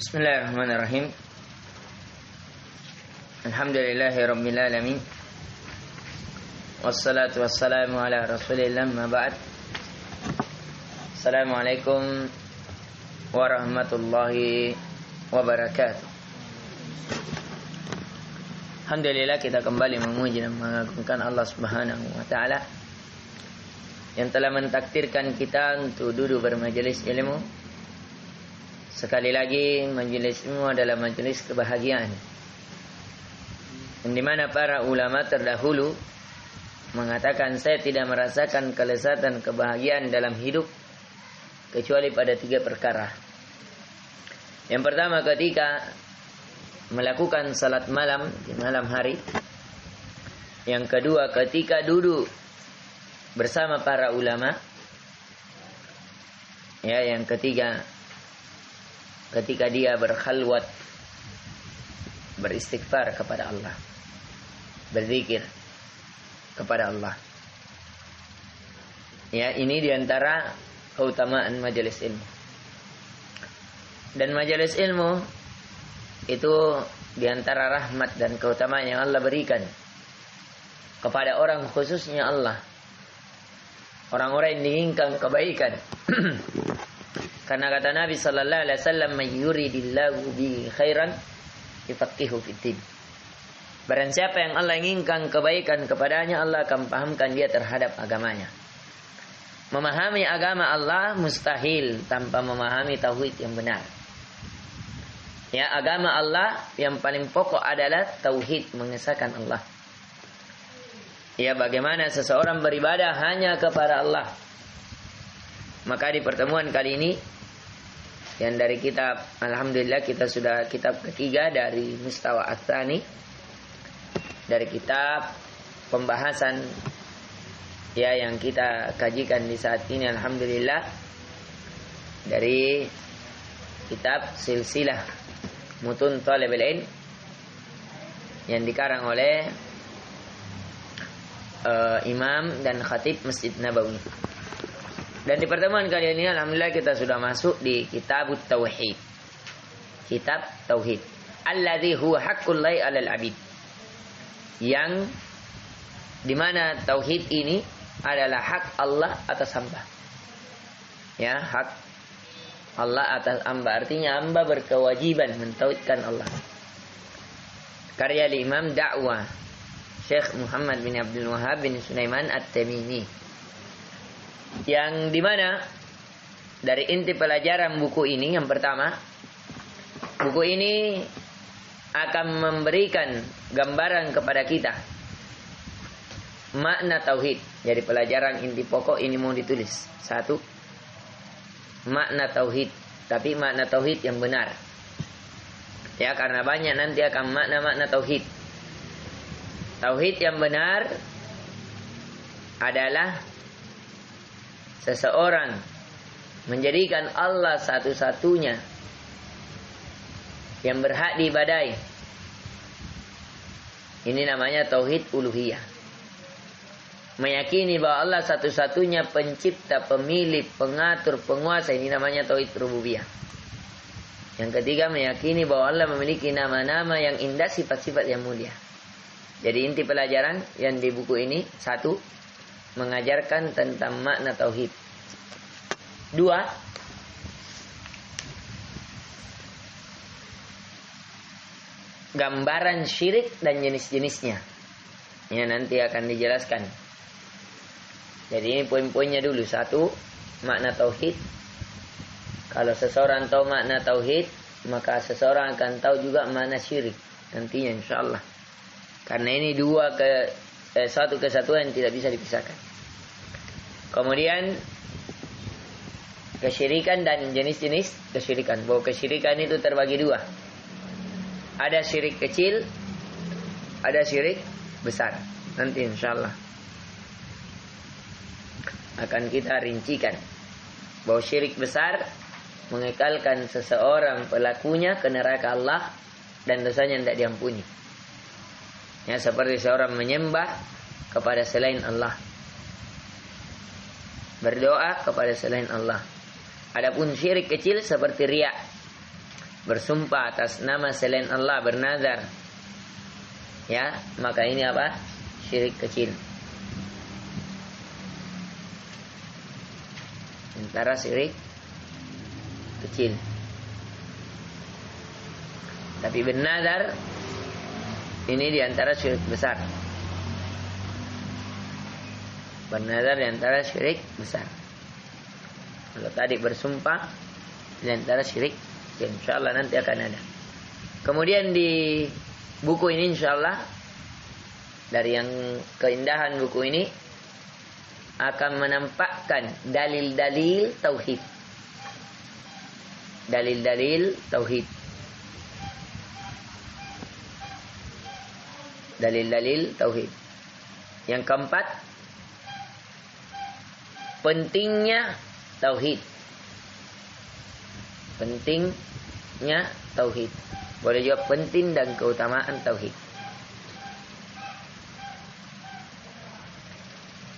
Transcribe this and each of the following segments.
Bismillahirrahmanirrahim. Alhamdulillahirabbil alamin. Wassalatu wassalamu ala Rasulillah ma ba'd. Assalamualaikum warahmatullahi wabarakatuh. Alhamdulillah, kita kembali memuji dan mengagungkan Allah Subhanahu wa taala yang telah mentakdirkan kita untuk duduk bermajelis ilmu. Sekali lagi, majelis ilmu adalah majelis kebahagiaan, yang dimana para ulama terdahulu mengatakan, saya tidak merasakan kelezatan kebahagiaan dalam hidup kecuali pada 3 perkara. Yang pertama, ketika melakukan salat malam di malam hari. Yang kedua, ketika duduk bersama para ulama. Yang ketiga, ketika dia berkhalwat, beristighfar kepada Allah, berzikir kepada Allah. Ini diantara keutamaan majelis ilmu. Dan majelis ilmu itu diantara rahmat dan keutamaan yang Allah berikan kepada orang, khususnya Allah, orang-orang yang diinginkan kebaikan. Karena kata Nabi sallallahu alaihi wasallam, "May yuridillahu bi khairan yufaqihu fiddin." Barang siapa yang Allah inginkan kebaikan kepadanya, Allah akan pahamkan dia terhadap agamanya. Memahami agama Allah mustahil tanpa memahami tauhid yang benar. Agama Allah yang paling pokok adalah tauhid, mengesahkan Allah. Bagaimana seseorang beribadah hanya kepada Allah. Maka di pertemuan kali ini, yang dari kitab, alhamdulillah kita sudah kitab ketiga dari Mustawa Ats-Tsani, dari kitab pembahasan yang kita kajikan di saat ini, alhamdulillah, dari kitab Silsilah Mutun Thalibul Ilm yang dikarang oleh Imam dan Khatib Masjid Nabawi. Dan di pertemuan kali ini, alhamdulillah, kita sudah masuk di Kitab Tauhid. Kitab Tauhid. Alladzi huwa haqqullahi 'alal 'abid. Yang dimana tauhid ini adalah hak Allah atas hamba. Hak Allah atas hamba, artinya hamba berkewajiban mentauhidkan Allah. Karya Imam Dakwah Syekh Muhammad bin Abdul Wahhab bin Sulaiman At-Tamimi, yang dimana dari inti pelajaran buku ini, yang pertama, buku ini akan memberikan gambaran kepada kita makna tauhid. Jadi pelajaran inti pokok ini mau ditulis. 1, makna tauhid, tapi makna tauhid yang benar. Karena banyak nanti akan makna-makna tauhid. Tauhid yang benar adalah seseorang menjadikan Allah satu-satunya yang berhak diibadahi. Ini namanya tauhid uluhiyah. Meyakini bahwa Allah satu-satunya pencipta, pemilik, pengatur, penguasa. Ini namanya tauhid rububiyah. Yang ketiga, meyakini bahwa Allah memiliki nama-nama yang indah, sifat-sifat yang mulia. Jadi inti pelajaran yang di buku ini, 1, mengajarkan tentang makna tauhid. 2, gambaran syirik dan jenis-jenisnya. Nanti akan dijelaskan. Jadi ini poin-poinnya dulu. 1, makna tauhid. Kalau seseorang tahu makna tauhid, maka seseorang akan tahu juga makna syirik nantinya, insyaallah. Karena ini satu kesatuan yang tidak bisa dipisahkan. Kemudian kesyirikan dan jenis-jenis kesyirikan. Bahwa kesyirikan itu terbagi 2. Ada syirik kecil, ada syirik besar. Nanti insyaallah akan kita rincikan bahwa syirik besar mengekalkan seseorang pelakunya ke neraka Allah dan dosanya tidak diampuni. Seperti seorang menyembah kepada selain Allah, berdoa kepada selain Allah. Adapun syirik kecil seperti riya, bersumpah atas nama selain Allah, bernazar, ya, maka ini apa? Syirik kecil. Antara syirik kecil. Tapi bernazar ini diantara syirik besar. Bernazar diantara syirik besar. Kalau tadi bersumpah diantara syirik, insyaallah nanti akan ada. Kemudian di buku ini insyaallah, dari yang keindahan buku ini akan menampakkan dalil-dalil tauhid. Dalil-dalil tauhid. Dalil-dalil tauhid. Yang keempat, pentingnya tauhid. Pentingnya tauhid. Boleh juga penting dan keutamaan tauhid.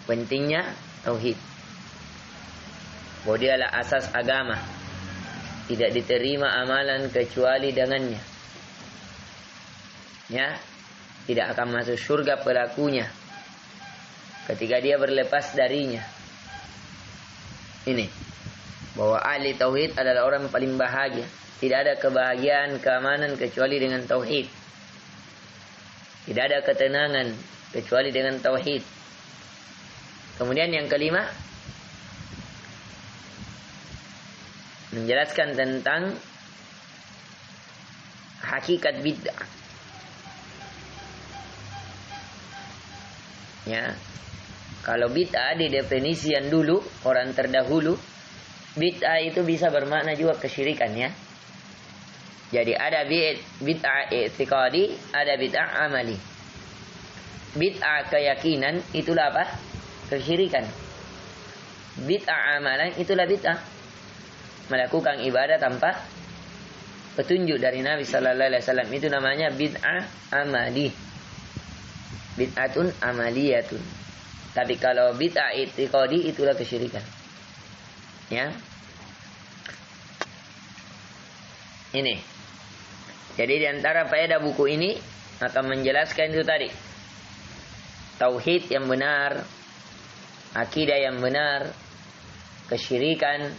Pentingnya tauhid. Bahwa dia adalah asas agama. Tidak diterima amalan kecuali dengannya. Ya, tidak akan masuk surga pelakunya ketika dia berlepas darinya. Ini, bahwa ahli tauhid adalah orang paling bahagia. Tidak ada kebahagiaan, keamanan kecuali dengan tauhid. Tidak ada ketenangan kecuali dengan tauhid. Kemudian yang kelima, menjelaskan tentang hakikat bid'ah. Ya, kalau bid'ah di definisi yang dulu orang terdahulu, bid'ah itu bisa bermakna juga kesyirikan, ya. Jadi ada bid'ah i'tiqadi, ada bid'ah amali. Bid'ah keyakinan itulah apa? Kesyirikan. Bid'ah amalan itulah bid'ah. Melakukan ibadah tanpa petunjuk dari Nabi sallallahu alaihi wasallam, itu namanya bid'ah amali. Bid'atun amaliyatun. Tapi kalau bid'ah i'tiqadi itulah kesyirikan. Ya. Ini. Jadi di antara faedah buku ini akan menjelaskan itu tadi. Tauhid yang benar, akidah yang benar, kesyirikan,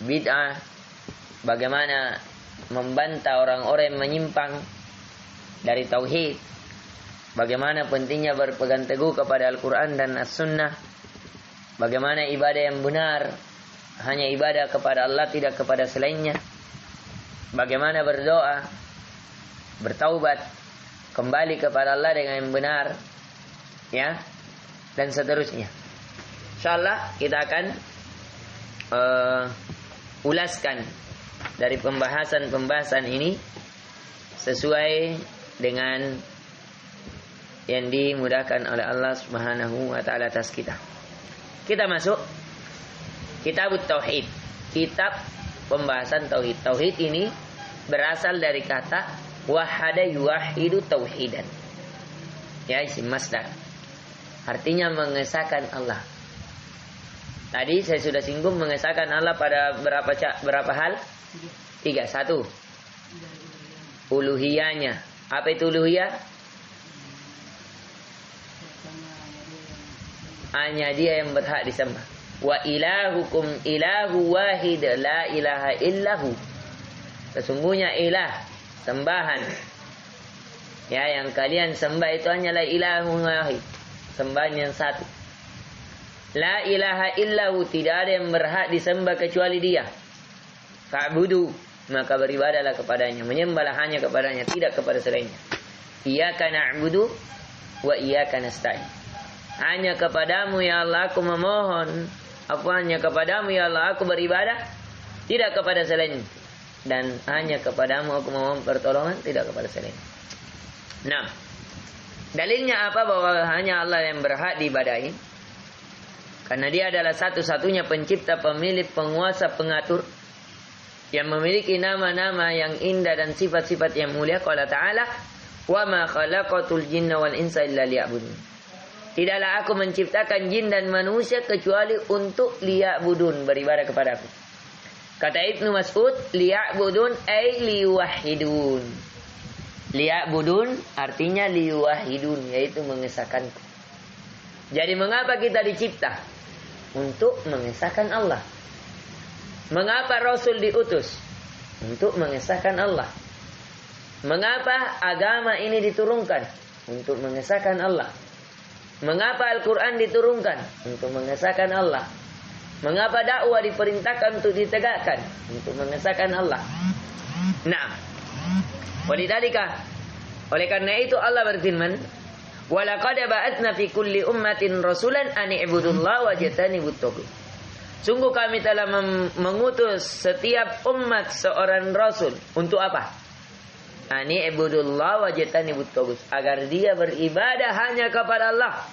bid'ah, bagaimana membantah orang-orang yang menyimpang dari tauhid, bagaimana pentingnya berpegang teguh kepada Al-Quran dan As-Sunnah, bagaimana ibadah yang benar hanya ibadah kepada Allah, tidak kepada selainnya, bagaimana berdoa, bertaubat, kembali kepada Allah dengan yang benar, ya, dan seterusnya. Insyaallah kita akan ulaskan dari pembahasan ini sesuai dengan yang dimudahkan oleh Allah Subhanahu wa taala atas kita. Kita masuk Kitab Tauhid. Kitab pembahasan tauhid. Tauhid ini berasal dari kata wahada yuwahidu tauhidan. Ya, isim masdar. Artinya mengesahkan Allah. Tadi saya sudah singgung mengesahkan Allah pada berapa hal? 3. 1. Uluhiyahnya. Apa itu uluhiyah? Hanya dia yang berhak disembah. Wa ilahukum ilahu wahid la ilaha illahu. Sesungguhnya ilah, sembahan, ya, yang kalian sembah itu hanyalah ilahun wahid, sembahan yang satu. La ilaha illahu, tidak ada yang berhak disembah kecuali dia. Fa'budu, maka beribadahlah kepadanya, menyembahlah hanya kepadanya, tidak kepada selainnya. Iyyaka na'budu wa iyyaka nasta'in. Hanya kepadamu ya Allah aku memohon, hanya kepadamu ya Allah aku beribadah, tidak kepada selainnya. Dan hanya kepadamu aku memohon pertolongan, tidak kepada selainnya. Nah, dalilnya apa bahwa hanya Allah yang berhak diibadahi? Karena dia adalah satu-satunya pencipta, pemilik, penguasa, pengatur, yang memiliki nama-nama yang indah dan sifat-sifat yang mulia. Qala ta'ala, wa ma khalaqatul jinna wal insa illa liya'budun. Tidaklah aku menciptakan jin dan manusia kecuali untuk liya'budun, beribadah kepada aku. Kata Ibnu Mas'ud, liya'budun ay liwahidun. Liya'budun artinya liwahidun, yaitu mengesahkanku. Jadi mengapa kita dicipta? Untuk mengesahkan Allah. Mengapa Rasul diutus? Untuk mengesahkan Allah. Mengapa agama ini diturunkan? Untuk mengesahkan Allah. Mengapa Al-Quran diturunkan? Untuk mengesahkan Allah. Mengapa dakwah diperintahkan untuk ditegakkan? Untuk mengesahkan Allah. Nah, oleh karena itu Allah berfirman, "Walaqad ba'atsna fi kulli ummatin rasulan an i'budullaha wajtanibut taghut." Sungguh kami telah mengutus setiap umat seorang rasul untuk apa? Ani ibudullah wajtanibut taghut, agar dia beribadah hanya kepada Allah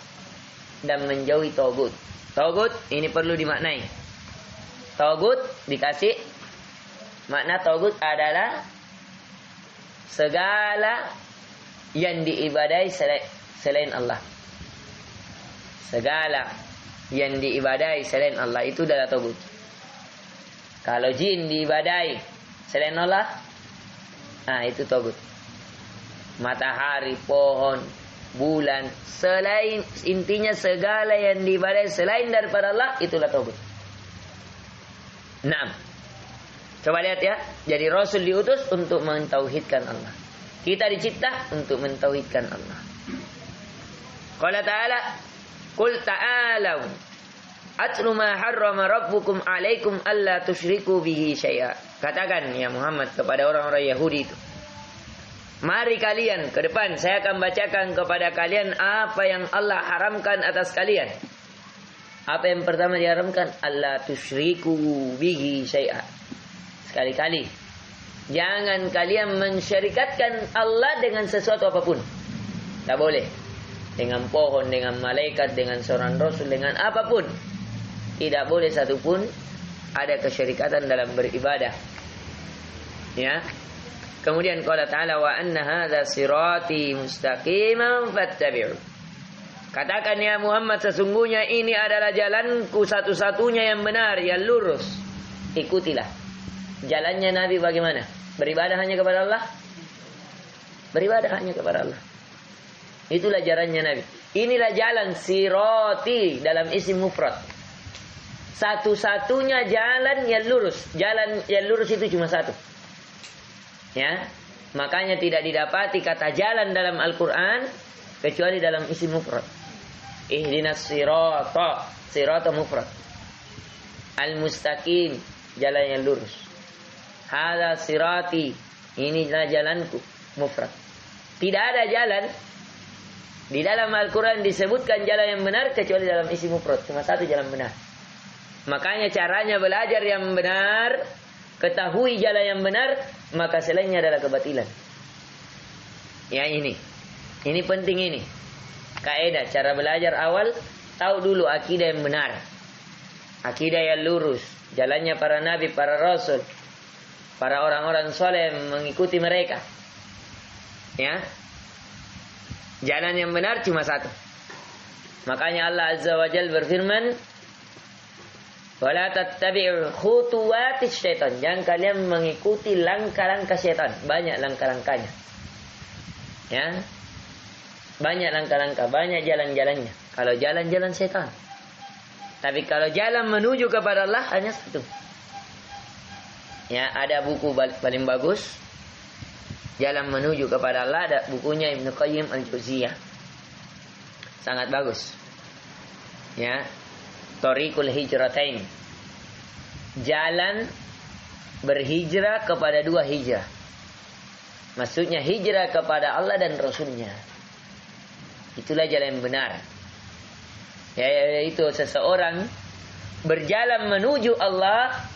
dan menjauhi taghut. Taghut ini perlu dimaknai. Taghut dikasih makna taghut adalah segala yang diibadai selain Allah. Segala yang diibadai selain Allah itu adalah taghut. Kalau jin diibadai selain Allah, nah itu taghut. Matahari, pohon, bulan, selain intinya segala yang diibadai selain daripada Allah itulah taghut. Nah, coba lihat ya. Jadi Rasul diutus untuk mentauhidkan Allah. Kita dicipta untuk mentauhidkan Allah. Qala ta'ala, "Qul ta'alau atlu ma harrama rabbukum 'alaikum alla tusyriku bihi syai'a." Katakan ya Muhammad kepada orang-orang Yahudi itu, mari kalian ke depan saya akan bacakan kepada kalian apa yang Allah haramkan atas kalian. Apa yang pertama diharamkan? Alla tusyriku bihi syai'a. Sekali-kali jangan kalian mensyirikatkan Allah dengan sesuatu apapun. Tak boleh. Dengan pohon, dengan malaikat, dengan seorang rasul, dengan apapun. Tidak boleh satupun ada kesyirikatan dalam beribadah. Ya. Kemudian qala ta'ala wa anna hadza sirati mustaqiman fattabi'u. Katakan ya Muhammad, sesungguhnya ini adalah jalanku satu-satunya yang benar, yang lurus. Ikutilah. Jalannya Nabi bagaimana? Beribadah hanya kepada Allah? Beribadah hanya kepada Allah. Itulah jalannya Nabi. Inilah jalan sirati dalam isim mufrad. Satu-satunya jalan yang lurus. Jalan yang lurus itu cuma satu. Ya, makanya tidak didapati kata jalan dalam Al-Quran kecuali dalam isim mufrad. Ihdinas sirata, sirata mufrad. Al-mustaqim, jalan yang lurus. Hadza sirati, inilah jalanku, mufrad. Tidak ada jalan di dalam Al-Quran disebutkan jalan yang benar kecuali dalam isim mufrad. Cuma satu jalan benar. Makanya caranya belajar yang benar, ketahui jalan yang benar, maka selainnya adalah kebatilan. Ya ini penting ini. Kaidah cara belajar awal, tahu dulu akidah yang benar. Akidah yang lurus, jalannya para nabi, para rasul, para orang-orang soleh yang mengikuti mereka. Ya. Jalan yang benar cuma satu. Makanya Allah Azza wa Jalla berfirman, wala tattabi'u khutuwatis syaitan. Jangan kalian mengikuti langkah-langkah syaitan. Banyak langkah-langkahnya. Ya. Banyak langkah-langkah, banyak jalan-jalannya. Kalau jalan-jalan syaitan. Tapi kalau jalan menuju kepada Allah hanya satu. Ya, ada buku paling bagus. Jalan menuju kepada Allah, ada bukunya Ibnu Qayyim Al-Jauziyah. Sangat bagus. Ya. Thariqul Hijratain. Jalan berhijrah kepada dua hijrah. Maksudnya hijrah kepada Allah dan Rasulnya. Itulah jalan yang benar. Yaitu seseorang berjalan menuju Allah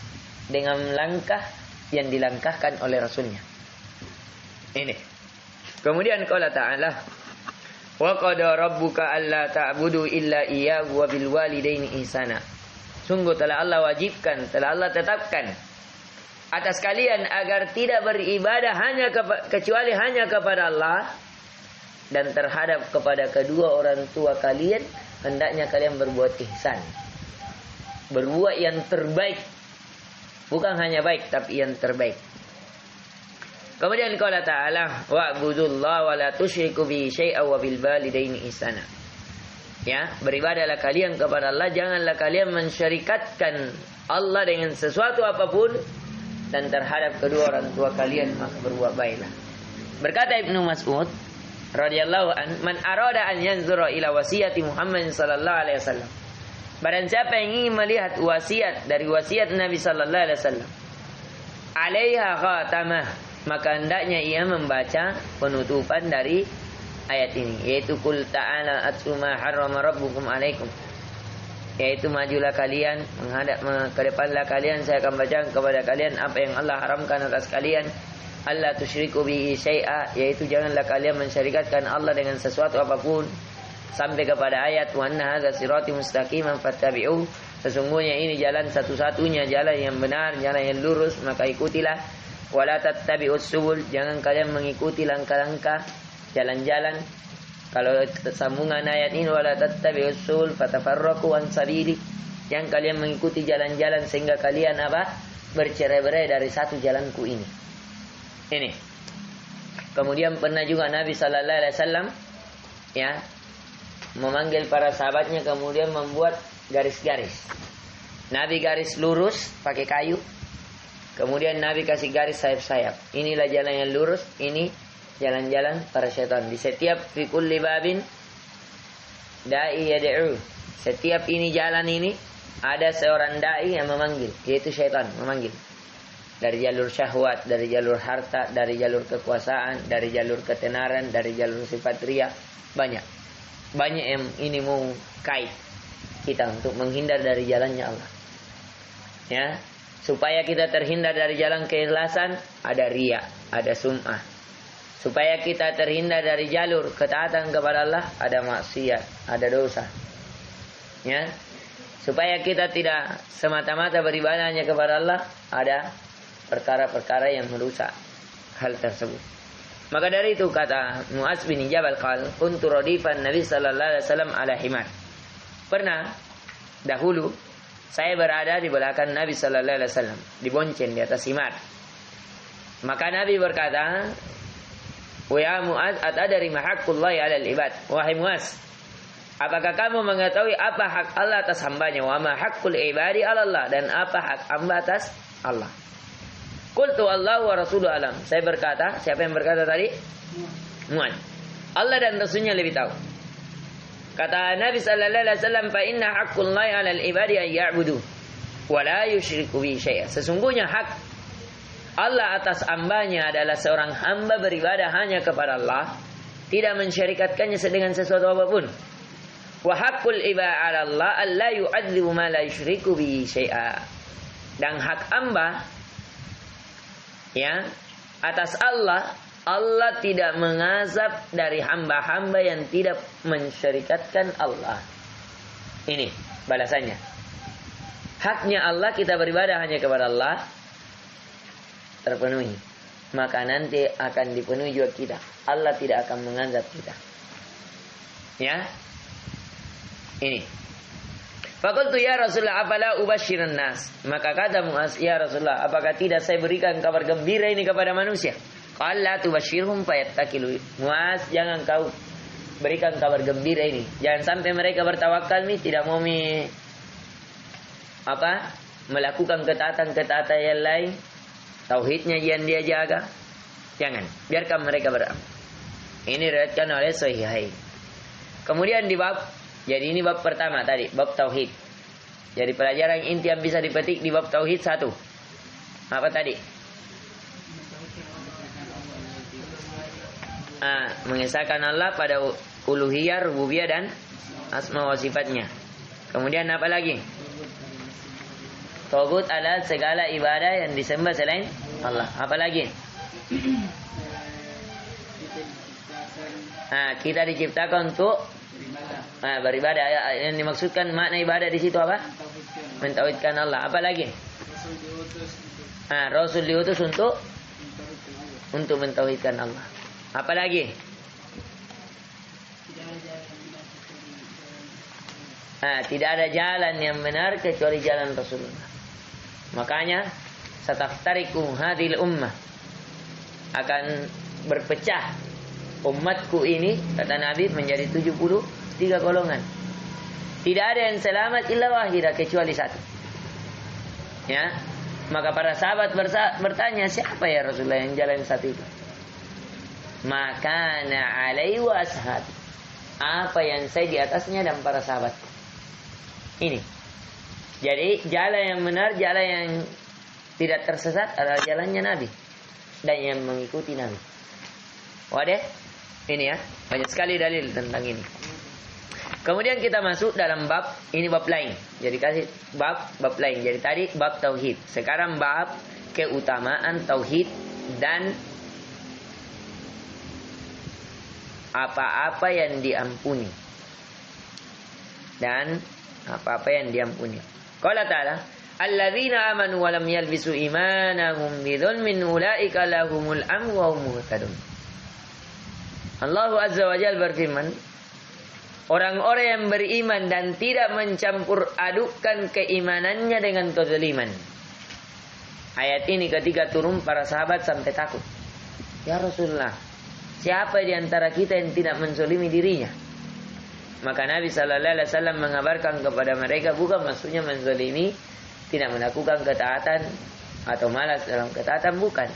dengan langkah yang dilangkahkan oleh Rasulnya. Ini. Kemudian qala ta'ala, wa qada rabbuka alla ta'budu illa iyyahu wa bil walidaini ihsana. Sungguh telah Allah wajibkan, telah Allah tetapkan atas kalian agar tidak beribadah kecuali hanya kepada Allah, dan terhadap kepada kedua orang tua kalian hendaknya kalian berbuat ihsan. Berbuat yang terbaik. Bukan hanya baik, tapi yang terbaik. Kemudian qala ta'ala wa'budullaha wa la tusyriku bihi syai'an wa bil walidaini ihsana. Ya, beribadahlah kalian kepada Allah, janganlah kalian mensyarikatkan Allah dengan sesuatu apapun, dan terhadap kedua orang tua kalian maka berbuat baiklah. Berkata Ibnu Mas'ud radhiyallahu an, man arada an yanzura ila wasiyati Muhammad sallallahu alaihi wasallam. Barang siapa yang ingin melihat wasiat dari wasiat Nabi sallallahu alaihi wasallam, alaiha khatamah, maka hendaknya ia membaca penutupan dari ayat ini, yaitu qul ta'ala atlu ma harrama rabbukum alaikum, yaitu majulah kalian, ke depanlah kalian, saya akan bacakan kepada kalian apa yang Allah haramkan atas kalian. Allah tusyriku bihi syai'a, yaitu janganlah kalian mensyarikatkan Allah dengan sesuatu apapun, sampai kepada ayat wa anna hadza sirati mustaqiman fattabi'u, sesungguhnya ini jalan satu-satunya, jalan yang benar, jalan yang lurus, maka ikutilah. Wala tattabi'us subul, jangan kalian mengikuti langkah-langkah, jalan-jalan. Kalau sambungan ayat ini wala tattabi'us subul fatafarraqu an sabili, jangan kalian mengikuti jalan-jalan sehingga kalian bercerai-berai dari satu jalanku ini. Kemudian pernah juga Nabi sallallahu alaihi wasallam memanggil para sahabatnya, kemudian membuat garis-garis. Nabi garis lurus pakai kayu, kemudian Nabi kasih garis sayap-sayap. Inilah jalan yang lurus, ini jalan-jalan para syaitan. Di setiap fi kulli babin da'i yad'u, setiap ini jalan ini ada seorang dai yang memanggil, yaitu syaitan memanggil. Dari jalur syahwat, dari jalur harta, dari jalur kekuasaan, dari jalur ketenaran, dari jalur sifat riya. Banyak yang ini mau kait kita untuk menghindar dari jalannya Allah. Ya, supaya kita terhindar dari jalan keikhlasan, ada riya, ada sum'ah. Supaya kita terhindar dari jalur ketaatan kepada Allah, ada maksiat, ada dosa. Ya, supaya kita tidak semata-mata beribadahnya kepada Allah, ada perkara-perkara yang merusak hal tersebut. Maka dari itu kata Mu'adz bin Jabal qal kuntu radifan Nabi sallallahu alaihi wasallam ala himar. Pernah dahulu saya berada di belakang Nabi sallallahu alaihi wasallam, dibonceng di atas himar. Maka Nabi berkata, "Wa ya Mu'adz, atadri ma haqqullahi 'alal ibad?" Wahai Mu'adz, apakah kamu mengetahui apa hak Allah atas hambanya? Wa ma haqqul ibadi 'ala Allah, dan apa hak hamba atas Allah? Qultu Allah wa Rasuluhu alam. Saya berkata, siapa yang berkata tadi? Mu'adz. Allah dan Rasulnya lebih tahu. Kata Nabi sallallahu alaihi wasallam, fa inna haqqullahi 'alal ibadi an ya'budu wa la yusyriku bihi syai'a. Sesungguhnya hak Allah atas hambanya adalah seorang hamba beribadah hanya kepada Allah, tidak mensyarikatkannya dengan sesuatu apapun. Wa haqqul ibadi 'ala Allah alla yu'adzibu ma la yusyriku bihi syai'a. Dan hak hamba atas Allah, Allah tidak mengazab dari hamba-hamba yang tidak mensyarikatkan Allah. Ini balasannya. Haknya Allah kita beribadah hanya kepada Allah terpenuhi, maka nanti akan dipenuhi juga kita. Allah tidak akan mengazab kita. Ya, ini. Faqultu ya Rasulullah afala ubasyiran nas. Maka kata Mu'adz, ya Rasulullah, apakah tidak saya berikan kabar gembira ini kepada manusia? Qala tubasyirhum fayattakilu. Mu'adz, jangan kau berikan kabar gembira ini. Jangan sampai mereka bertawakal nih, tidak mau melakukan ketaatan-ketaatan yang lain, tauhidnya yang dia jaga. Jangan, biarkan mereka beramal. Ini diriwayatkan oleh Sahihain. Kemudian jadi ini bab pertama tadi, bab tauhid. Jadi pelajaran inti yang bisa dipetik di bab tauhid satu. Apa tadi? Mengesahkan Allah pada uluhiyah, rububiyah dan asma wa sifatnya. Kemudian apa lagi? Tauhid adalah segala ibadah yang disembah selain Allah. Apa lagi? Kita diciptakan untuk beribadah. Yang dimaksudkan makna ibadah di situ apa? Mentauhidkan Allah. Apa lagi? Rasul diutus untuk mentauhidkan Allah. Apa lagi? Tidak ada jalan yang benar kecuali jalan Rasulullah. Makanya Sataftariku hadhil ummah, akan berpecah umatku ini, kata Nabi, menjadi 73 golongan. Tidak ada yang selamat illa wahidah, kecuali satu. Ya, maka para sahabat bertanya, siapa ya Rasulullah yang jalan satu itu? Maka alaihi wa ashab, apa yang saya di atasnya dan para sahabat. Ini. Jadi jalan yang benar, jalan yang tidak tersesat adalah jalannya Nabi dan yang mengikuti Nabi. Wadah? Ini ya, banyak sekali dalil tentang ini. Kemudian kita masuk dalam bab, ini bab lain. Jadi kasih bab lain. Jadi tadi bab tauhid. Sekarang bab keutamaan tauhid dan apa-apa yang diampuni. Dan apa-apa yang diampuni. Qala ta'ala, alladzina amanu wa lam yalbisu imanahum bidzulmin ulaika lahumul amnu wa hum muhtadun. Allah Azza wa Jalla berfirman, orang-orang yang beriman dan tidak mencampur adukkan keimanannya dengan kezaliman. Ayat ini ketika turun para sahabat sampai takut. Ya Rasulullah, siapa di antara kita yang tidak menzalimi dirinya? Maka Nabi sallallahu alaihi wasallam mengabarkan kepada mereka, bukan maksudnya menzalimi, tidak melakukan ketaatan atau malas dalam ketaatan, bukan.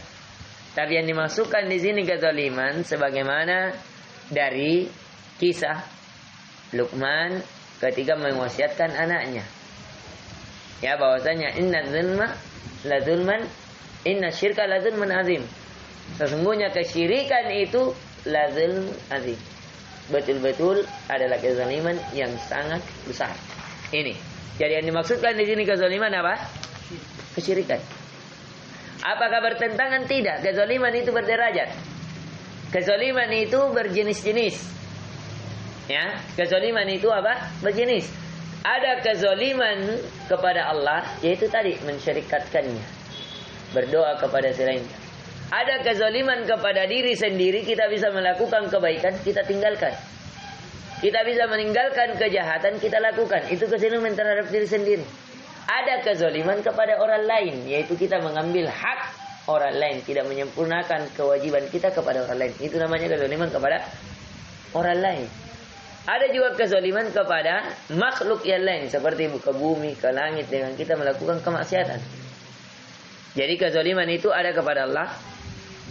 Tapi yang dimasukkan di sini kezaliman sebagaimana dari kisah Luqman ketika mewasiatkan anaknya. Ya, bahwasanya inna dzulma la dzulman, inna syirka la dzulmun azim. Sesungguhnya kesyirikan itu la dzulm azim. Betul-betul adalah kezaliman yang sangat besar. Ini. Jadi yang dimaksudkan di sini kezaliman apa? Kesyirikan. Apakah bertentangan? Tidak. Kezaliman itu berderajat. Kezaliman itu berjenis-jenis. Ya, kezaliman itu apa? Berjenis. Ada kezaliman kepada Allah, yaitu tadi mensyirikatkannya, berdoa kepada selainnya. Ada kezaliman kepada diri sendiri, kita bisa melakukan kebaikan, kita tinggalkan. Kita bisa meninggalkan kejahatan, kita lakukan. Itu kezaliman terhadap diri sendiri. Ada kezaliman kepada orang lain, yaitu kita mengambil hak orang lain, tidak menyempurnakan kewajiban kita kepada orang lain. Itu namanya kezaliman kepada orang lain. Ada juga kezaliman kepada makhluk yang lain, seperti ke bumi, ke langit, dengan kita melakukan kemaksiatan. Jadi kezaliman itu ada kepada Allah,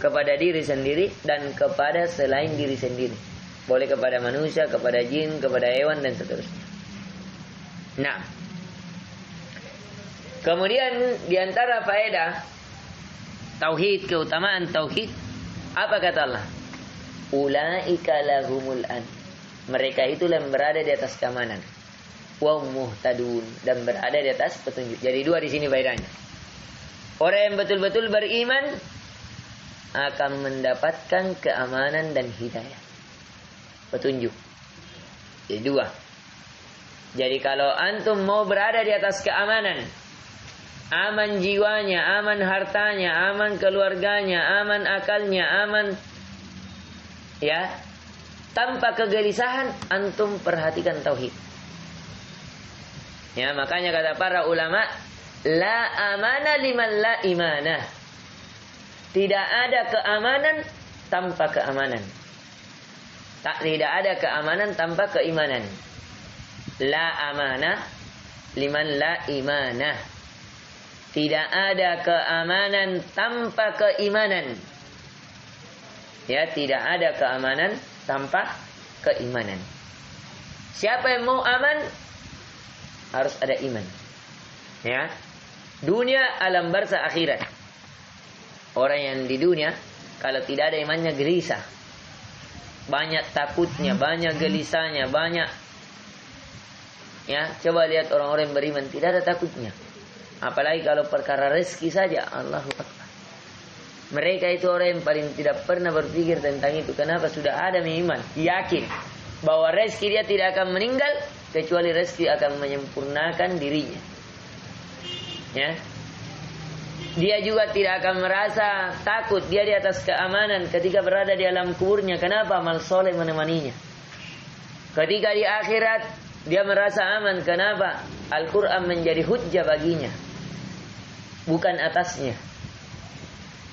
kepada diri sendiri, dan kepada selain diri sendiri. Boleh kepada manusia, kepada jin, kepada hewan, dan seterusnya. Nah, kemudian diantara faedah tauhid, keutamaan tauhid, apa kata Allah? Ulaika lahumul an. Mereka itulah yang berada di atas keamanan. Wa muhtadun, dan berada di atas petunjuk. Jadi dua di sini faedahnya. Orang yang betul-betul beriman akan mendapatkan keamanan dan hidayah, petunjuk. Jadi dua. Jadi kalau antum mau berada di atas keamanan, aman jiwanya, aman hartanya, aman keluarganya, aman akalnya, aman, ya, tanpa kegelisahan, antum perhatikan tauhid. Ya, makanya kata para ulama, la amana liman la imanah. Tidak ada keamanan tanpa keamanan. Tidak ada keamanan tanpa keimanan. La amanah liman la imanah. Tidak ada keamanan tanpa keimanan. Ya, tidak ada keamanan tanpa keimanan. Siapa yang mau aman, harus ada iman. Ya. Dunia, alam barzah, akhirat. Orang yang di dunia, kalau tidak ada imannya, gelisah. Banyak takutnya, banyak gelisahnya, banyak. Ya, coba lihat orang-orang yang beriman, tidak ada takutnya. Apalagi kalau perkara rezeki saja, Allahu Akbar. Mereka itu orang yang paling tidak pernah berpikir tentang itu. Kenapa? Sudah ada iman, yakin bahwa rezeki dia tidak akan meninggal kecuali rezeki akan menyempurnakan dirinya. Ya, dia juga tidak akan merasa takut. Dia di atas keamanan ketika berada di alam kuburnya. Kenapa? Amal soleh menemaninya. Ketika di akhirat dia merasa aman. Kenapa? Al-Quran menjadi hujjah baginya. bukan atasnya.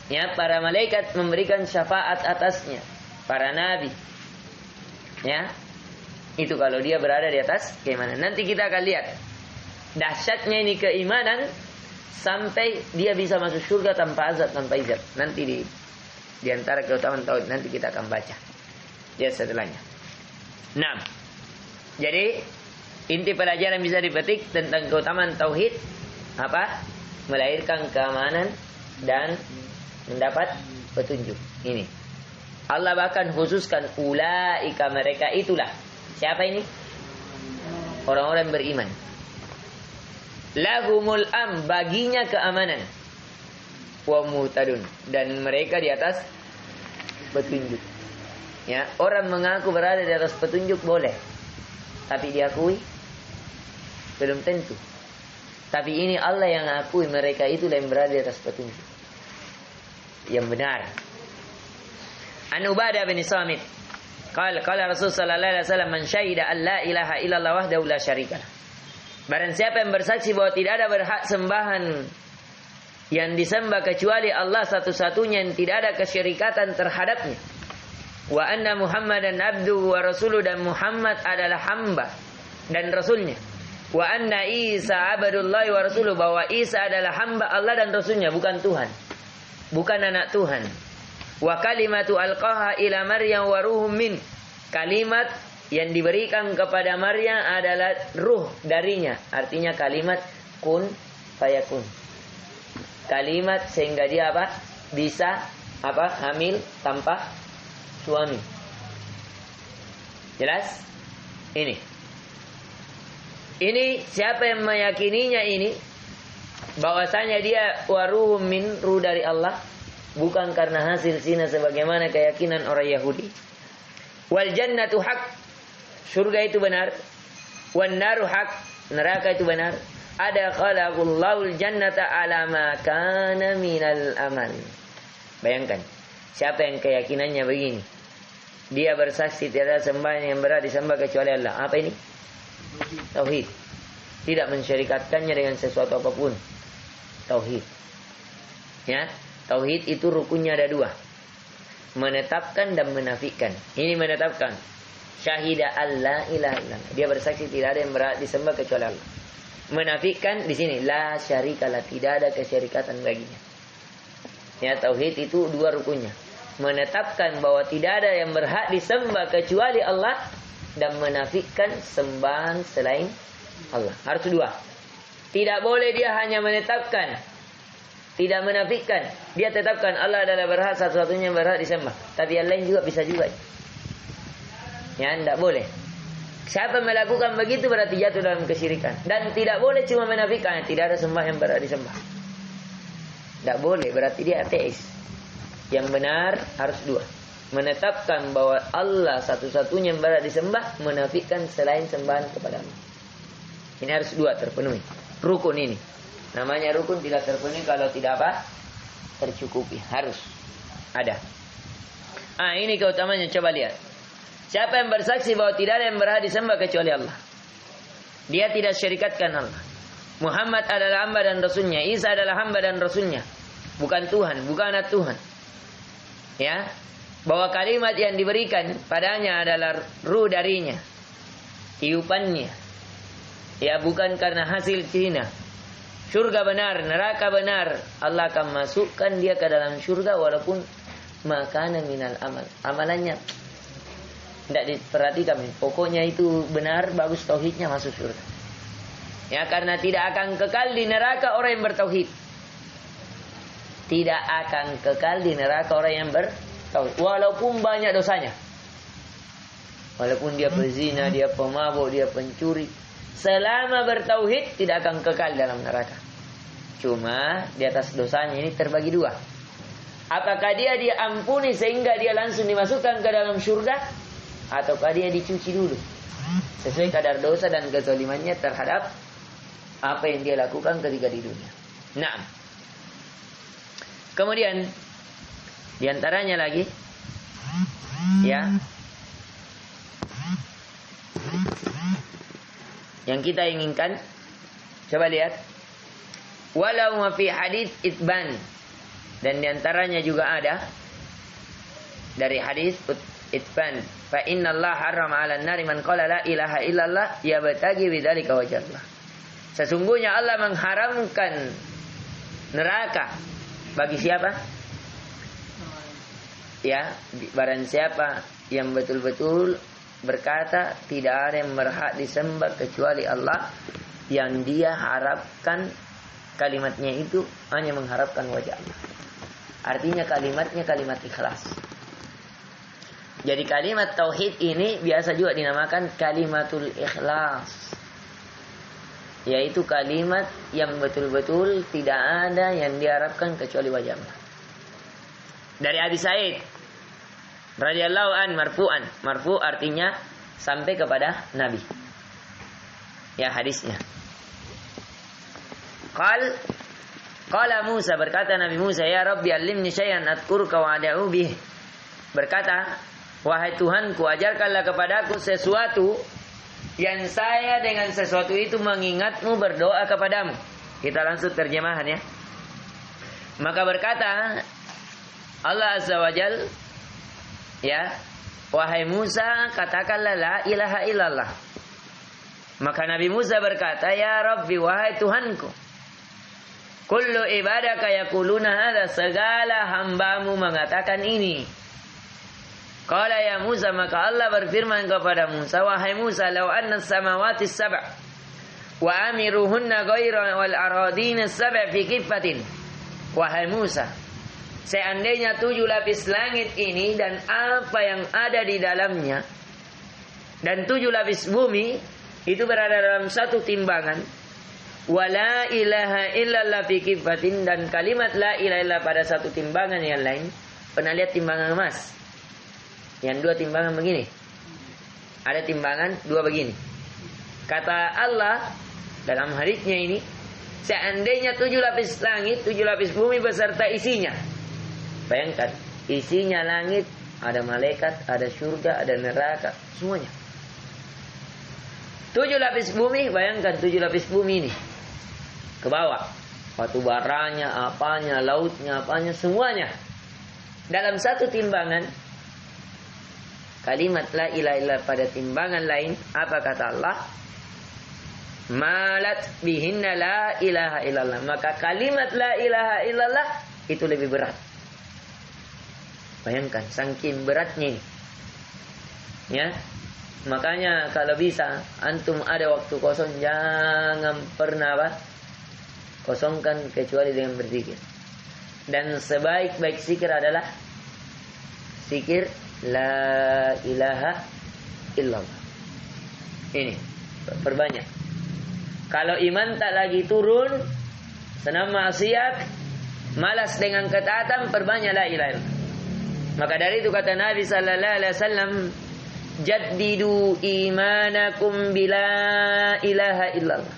Ya, para malaikat memberikan syafaat atasnya, para nabi. Ya. Itu kalau dia berada di atas keimanan. Nanti kita akan lihat dahsyatnya ini keimanan sampai dia bisa masuk surga tanpa azab, tanpa izab. Nanti di antara keutamaan tauhid nanti kita akan baca. Ya, setelahnya. Nah, jadi inti pelajaran bisa dipetik tentang keutamaan tauhid apa? Melahirkan keamanan dan mendapat petunjuk. Ini. Allah bahkan khususkan ulaika, mereka itulah. Siapa ini? Orang-orang beriman. Lahumul baginya keamanan. Wa muhtadun, dan mereka di atas petunjuk. Ya, orang mengaku berada di atas petunjuk boleh. Tapi diakui belum tentu. Tapi ini Allah yang akui mereka itu yang berada di atas petunjuk yang benar. An Ubadah bin Samit qala Rasul sallallahu alaihi wasallam, man syahida an la ilaha illallah wahdahu la syarikalah. Barang siapa yang bersaksi bahwa tidak ada berhak sembahan yang disembah kecuali Allah satu-satunya, yang tidak ada kesyirikatan terhadapnya. Wa anna Muhammadan abduhu wa rasuluhu, dan Muhammad adalah hamba dan rasulnya. Wa anna Isa abdullahi wa rasuluhu, bahwa Isa adalah hamba Allah dan rasulnya, bukan Tuhan, bukan anak Tuhan. Wa kalimatu alqaha ila Maryam wa ruhum min, kalimat yang diberikan kepada Maryam adalah ruh darinya, artinya kalimat kun fayakun. Kalimat sehingga dia apa? Bisa apa? Hamil tanpa suami. Jelas? Ini siapa yang meyakininya ini, bahwasanya dia waruhum min, ruh dari Allah, bukan karena hasil zina sebagaimana keyakinan orang Yahudi. Wal jannatu haq, surga itu benar. Wan naru haq, neraka itu benar. Ada khalaqullahu jannata ala ma kana minal amal. Bayangkan, siapa yang keyakinannya begini, dia bersaksi tiada sembahan yang berat disembah kecuali Allah. Apa ini? Tauhid. Tidak mensyarikatkannya dengan sesuatu apapun. Tauhid. Ya, tauhid itu rukunnya ada dua. Menetapkan dan menafikan. Ini menetapkan. Syahida alla ilaha illallah. Dia bersaksi tidak ada yang berat disembah kecuali Allah. Menafikan di sini la syarikalah, tidak ada kesyarikatan baginya. Ya, tauhid itu dua rukunnya. Menetapkan bahwa tidak ada yang berhak disembah kecuali Allah, dan menafikan sembahan selain Allah. Harus dua. Tidak boleh dia hanya menetapkan, tidak menafikan. Dia tetapkan Allah adalah berhak, satu-satunya yang berhak disembah, tapi yang lain juga bisa juga. Ya, tidak boleh. Siapa melakukan begitu berarti jatuh dalam kesyirikan. Dan tidak boleh cuma menafikan, tidak ada sembah yang berhak disembah. Tidak boleh, berarti dia ateis. Yang benar harus dua. Menetapkan bahwa Allah satu-satunya yang berhak disembah, menafikan selain sembahan kepada Allah. Ini harus dua terpenuhi. Rukun ini. Namanya rukun tidak terpenuhi kalau tidak apa? Tercukupi. Harus ada. Ini keutamanya, coba lihat. Siapa yang bersaksi bahwa tidak ada yang berhak disembah kecuali Allah, dia tidak syarikatkan Allah. Muhammad adalah hamba dan rasulnya. Isa adalah hamba dan rasulnya, bukan Tuhan, bukan anak Tuhan. Ya, bahwa kalimat yang diberikan padanya adalah ruh darinya, tiupannya. Ya, bukan karena hasil zina. Surga benar, neraka benar. Allah akan masukkan dia ke dalam surga walaupun makanan minal amal. Amalannya tidak diperhatikan. Pokoknya itu benar, bagus tauhidnya, masuk surga. Ya, karena tidak akan kekal di neraka orang yang bertauhid. Tidak akan kekal di neraka orang yang bertauhid, walaupun banyak dosanya. Walaupun dia pezina, dia pemabuk, dia pencuri, selama bertauhid tidak akan kekal dalam neraka. Cuma di atas dosanya ini terbagi dua. Apakah dia diampuni sehingga dia langsung dimasukkan ke dalam surga, ataukah dia dicuci dulu sesuai kadar dosa dan kezalimannya terhadap apa yang dia lakukan ketika di dunia. Nah, kemudian diantaranya lagi, ya, yang kita inginkan, coba lihat, Walau ma fi hadits itban. Dan diantaranya juga ada dari hadis itban. Fa inna Allah harrama 'alan nari man qala la ilaha illallah yabtaghi bidzalika wajhallah. Sesungguhnya Allah mengharamkan neraka bagi siapa? Ya, barang siapa yang betul-betul berkata tidak ada yang berhak disembah kecuali Allah, yang dia harapkan kalimatnya itu hanya mengharapkan wajah Allah. Artinya kalimatnya kalimat ikhlas. Jadi kalimat tauhid ini biasa juga dinamakan kalimatul ikhlas. Yaitu kalimat yang betul-betul tidak ada yang diharapkan kecuali wajah Allah. Dari Abi Sa'id radhiyallahu an marfu'an. Marfu' artinya sampai kepada Nabi. Ya, hadisnya. Qala Musa, berkata Nabi Musa, ya Rabbi allimni syai'an adkuruka wa ad'u bih. Berkata, wahai Tuhanku, ajarkanlah kepadaku sesuatu yang saya dengan sesuatu itu mengingatmu, berdoa kepadamu. Kita langsung terjemahan ya. Maka berkata Allah Azza wa Jal, ya, wahai Musa, katakanlah la ilaha illallah. Maka Nabi Musa berkata, ya Rabbi, wahai Tuhanku, kullu ibadaka yaquluna hadza, segala hambamu mengatakan ini. Qala ya Musa, maka Allah berfirman kepada Musa, wahai Musa, law anna as-samawati as-sab' wa amiruhunna ghayra wal aradina as-sab' fi kifatin. Wahai Musa, seandainya 7 lapis langit ini dan apa yang ada di dalamnya, dan 7 lapis bumi itu berada dalam satu timbangan, wala ilaha illallah fi kifatin, dan kalimat la ilaha illallah pada satu timbangan yang lain. Pernah lihat timbangan emas? Yang 2 timbangan begini. Ada timbangan 2 begini. Kata Allah dalam hadisnya ini, seandainya 7 lapis langit, 7 lapis bumi beserta isinya. Bayangkan, isinya langit, ada malaikat, ada surga, ada neraka, semuanya. 7 lapis bumi, bayangkan 7 lapis bumi ini ke bawah, batu baranya, apanya, lautnya, apanya, semuanya dalam satu timbangan. Kalimat la ilaha illallah pada timbangan lain, apa kata Allah? Malat bihinna la ilaha illallah. Maka kalimat la ilaha illallah itu lebih berat. Bayangkan saking beratnya ini. Ya. Makanya kalau bisa antum ada waktu kosong, jangan pernah kosongkan kecuali dengan berzikir. Dan sebaik-baik zikir adalah zikir la ilaha illallah. Ini perbanyak. Kalau iman tak lagi turun, senang maksiat, malas dengan ketaatan, perbanyak la ilaha illallah. Maka dari itu kata Nabi sallallahu alaihi wasallam, jaddidu imanakum bila ilaha illallah.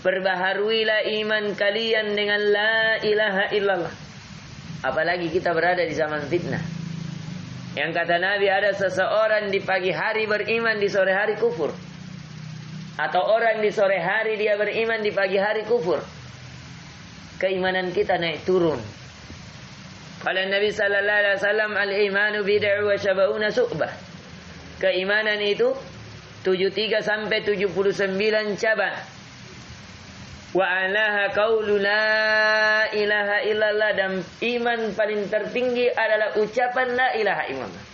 Perbaharuilah iman kalian dengan la ilaha illallah. Apalagi kita berada di zaman fitnah. Yang kata Nabi, ada seseorang di pagi hari beriman, di sore hari kufur. Atau orang di sore hari dia beriman, di pagi hari kufur. Keimanan kita naik turun. Kala Nabi sallallahu alaihi wasallam, al-imanu bid'u wa syab'una su'bah. Keimanan itu 73 sampai 79 cabang. Wa alaha qaulu la ilaha illallah, dan iman paling tertinggi adalah ucapan la ilaha illallah.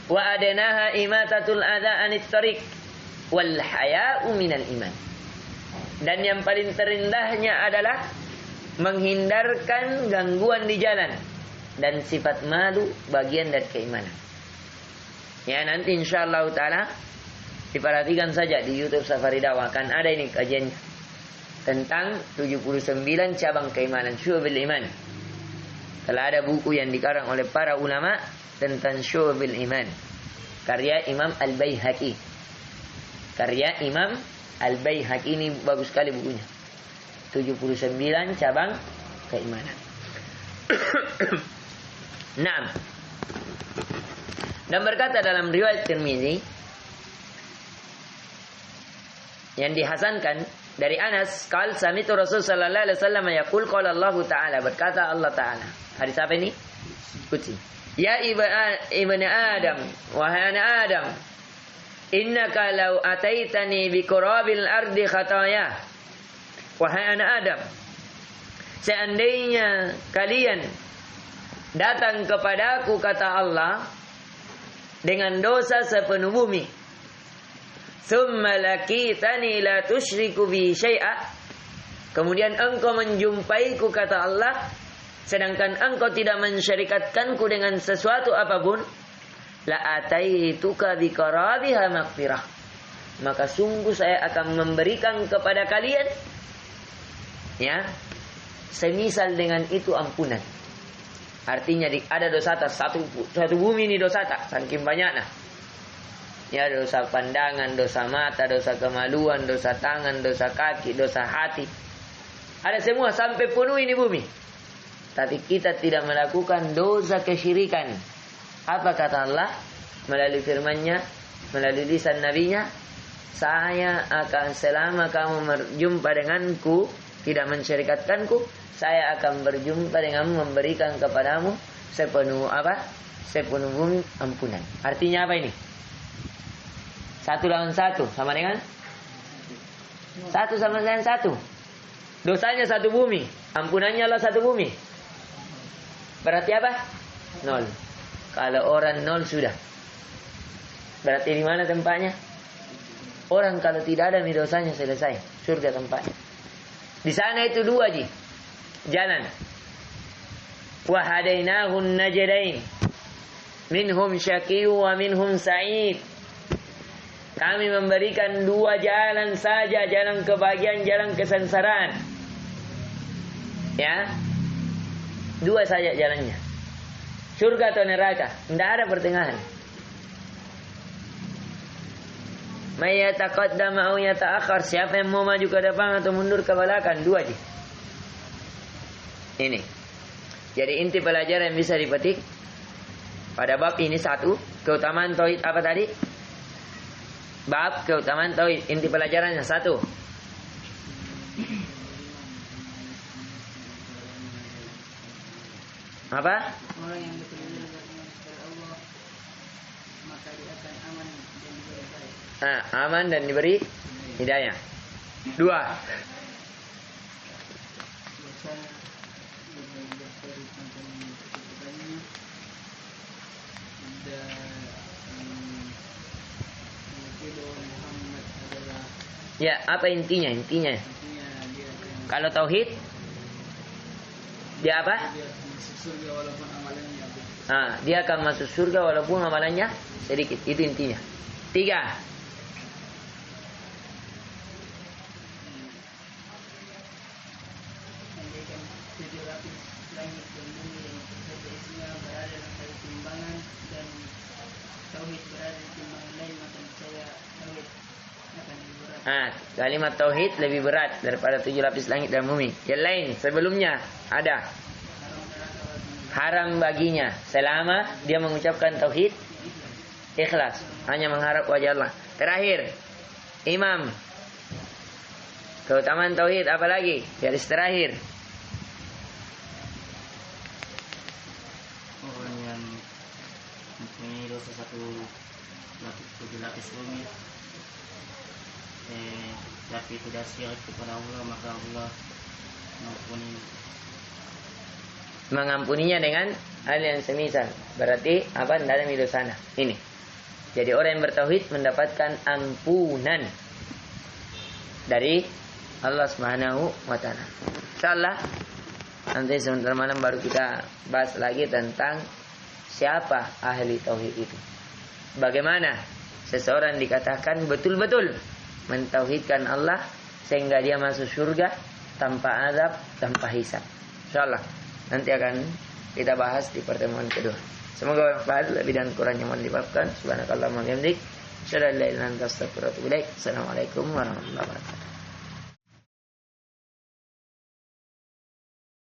Wa adnaha imatatul adza anit tariq wal haya'u minal iman. Dan yang paling terendahnya adalah menghindarkan gangguan di jalan, dan sifat malu bagian dari keimanan. Ya, nanti insyaallah taala diperhatikan saja di YouTube Safari Dakwah, kan ada ini kajiannya tentang 79 cabang keimanan, syu'abil iman. Kalau ada buku yang dikarang oleh para ulama tentang syu'abil iman, karya Imam Al-Baihaqi. Karya Imam Al-Baihaqi ini bagus sekali bukunya. 79 cabang keimanan. Naam. Dan berkata dalam riwayat Tirmizi yang dihasankan Dari Anas, qala sami'tu Rasul sallallahu alaihi wasallam yaqul qala Allah Ta'ala, berkata Allah Ta'ala. Hadis apa ini? Qudsi. Ya ibnu Adam, wahai anak Adam, innaka law ataitani bi qurabil ardi khataya. Wahai anak Adam, seandainya kalian datang kepadaku, kata Allah, dengan dosa sepenuh bumi, summa lakitani la tusyriku bi syai'a, kemudian engkau menjumpaiku, kata Allah, sedangkan engkau tidak mensyarikatkanku dengan sesuatu apapun, la ataituka bi qarabiha maghfirah, maka sungguh saya akan memberikan kepada kalian, ya, semisal dengan itu ampunan. Artinya ada dosa satu bumi ini dosa tak saking banyaknya. Ya, dosa pandangan, dosa mata, dosa kemaluan, dosa tangan, dosa kaki, dosa hati. Ada semua sampai penuh ini bumi. Tapi kita tidak melakukan dosa kesyirikan. Apa kata Allah? Melalui firman-Nya, melalui lisan Nabi-Nya, saya akan selama kamu berjumpa denganku, tidak mensyirikatkanku, saya akan berjumpa denganmu, memberikan kepadamu sepenuh apa? Sepenuh bumi ampunan. Artinya apa ini? Satu lawan satu sama dengan satu sama dengan satu. Dosanya satu bumi, ampunannya Allah satu bumi. Berarti apa? 0. Kalau orang 0 sudah. Berarti di mana tempatnya? Orang kalau tidak ada dosanya selesai, surga tempatnya. Di sana itu 2 jalan. Wa hadainahun najdain. Minhum syaqiyyu wa minhum sa'id. Kami memberikan 2 jalan saja, jalan kebahagiaan, jalan kesengsaraan. Ya. 2 saja jalannya. Surga atau neraka, tidak ada pertengahan. May yataqaddam aw yata'akhkhar, siapa yang mau maju ke depan atau mundur ke belakang, 2 aja. Ini. Jadi inti pelajaran yang bisa dipetik pada bab ini 1, keutamaan tauhid apa tadi? Bab keutamaan tauhid, inti pelajarannya 1. Apa? Orang yang betul-betul beriman kepada Allah, maka dia akan aman dan diberi hidayah. Aman dan diberi hidayah. 2. Ya, apa intinya? Intinya kalau tauhid dia apa? Dia akan masuk surga walaupun amalannya sedikit. Itu intinya. 3. Kalimat tauhid lebih berat daripada 7 lapis langit dan bumi. Yang lain sebelumnya ada haram baginya selama dia mengucapkan tauhid ikhlas, hanya mengharap wajah Allah. Terakhir, imam. Keutamaan tauhid apa lagi? Garis terakhir. Orang yang mempunyai dosa 7 lapis bumi, tapi tidak syirik kepada Allah, maka Allah mengampuninya dengan hal yang semisal. Berarti apa? Tidak ada midosana. Ini. Jadi orang yang bertauhid mendapatkan ampunan dari Allah Subhanahu wa taala. Insyaallah nanti sebentar malam baru kita bahas lagi tentang siapa ahli tauhid itu. Bagaimana seseorang dikatakan betul-betul mentauhidkan Allah sehingga dia masuk surga tanpa azab, tanpa hisab. Insyaallah nanti akan kita bahas di pertemuan kedua. Semoga bermanfaat. Lebih dan kurangnya mohon dimaafkan. Subhanakallahumma wa bihamdik, asyhadu an la ilaha illa anta astaghfiruka wa atubu ilaik. Assalamualaikum warahmatullahi wabarakatuh.